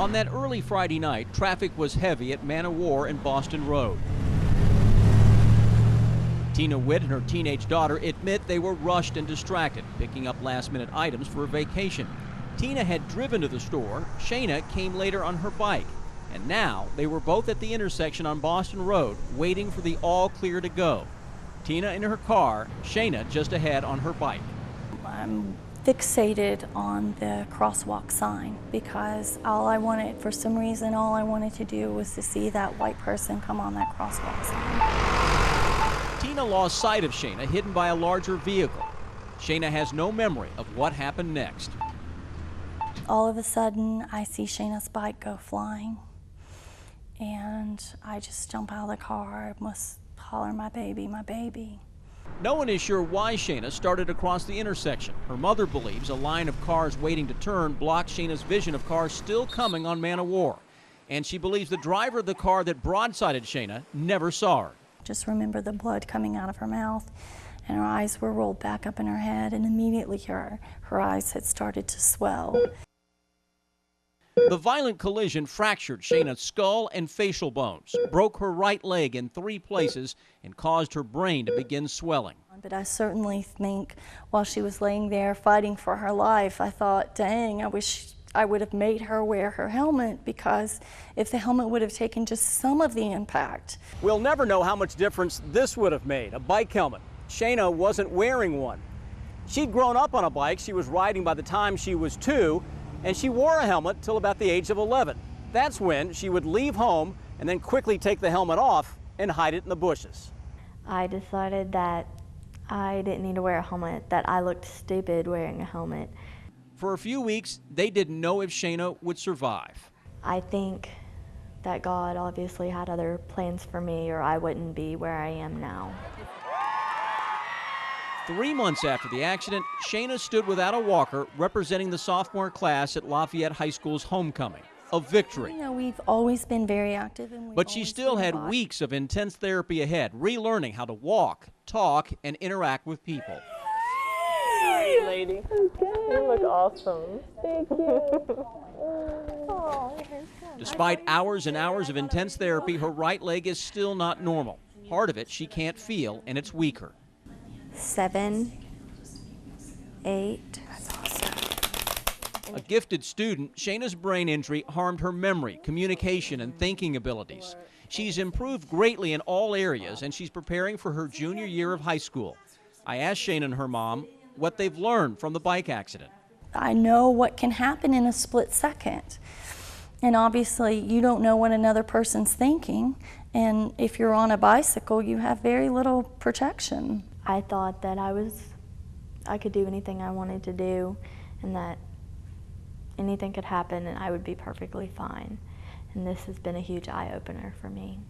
On that early Friday night, traffic was heavy at Man O' War and Boston Road. Tina Witt and her teenage daughter admit they were rushed and distracted, picking up last-minute items for a vacation. Tina had driven to the store. Shayna came later on her bike. And now they were both at the intersection on Boston Road, waiting for the all clear to go. Tina in her car, Shayna just ahead on her bike. I'm fixated on the crosswalk sign because for some reason, all I wanted to do was to see that white person come on that crosswalk sign. Tina lost sight of Shayna, hidden by a larger vehicle. Shayna has no memory of what happened next. All of a sudden, I see Shayna's bike go flying, and I just jump out of the car. I must holler, my baby, my baby. No one is sure why Shayna started across the intersection. Her mother believes a line of cars waiting to turn blocked Shayna's vision of cars still coming on Man O' War. And she believes the driver of the car that broadsided Shayna never saw her. Just remember the blood coming out of her mouth, and her eyes were rolled back up in her head, and immediately her eyes had started to swell. The violent collision fractured Shayna's skull and facial bones, broke her right leg in 3 places, and caused her brain to begin swelling. But I certainly think while she was laying there fighting for her life, I thought, dang, I wish I would have made her wear her helmet, because if the helmet would have taken just some of the impact. We'll never know how much difference this would have made, a bike helmet. Shayna wasn't wearing one. She'd grown up on a bike. She was riding by the time she was 2, and she wore a helmet till about the age of 11. That's when she would leave home and then quickly take the helmet off and hide it in the bushes. I decided that I didn't need to wear a helmet, that I looked stupid wearing a helmet. For a few weeks, they didn't know if Shayna would survive. I think that God obviously had other plans for me, or I wouldn't be where I am now. 3 months after the accident, Shayna stood without a walker representing the sophomore class at Lafayette High School's homecoming. A victory. You know, we've always been very active. But she still had weeks of intense therapy ahead, relearning how to walk, talk, and interact with people. Hey, lady. Okay. You look awesome. Thank you. Despite hours and hours of intense therapy, her right leg is still not normal. Part of it she can't feel, and it's weaker. 7, 8. A gifted student, Shayna's brain injury harmed her memory, communication, and thinking abilities. She's improved greatly in all areas, and she's preparing for her junior year of high school. I asked Shayna and her mom what they've learned from the bike accident. I know what can happen in a split second. And obviously, you don't know what another person's thinking. And if you're on a bicycle, you have very little protection. I thought that I could do anything I wanted to do, and that anything could happen and I would be perfectly fine. And this has been a huge eye-opener for me.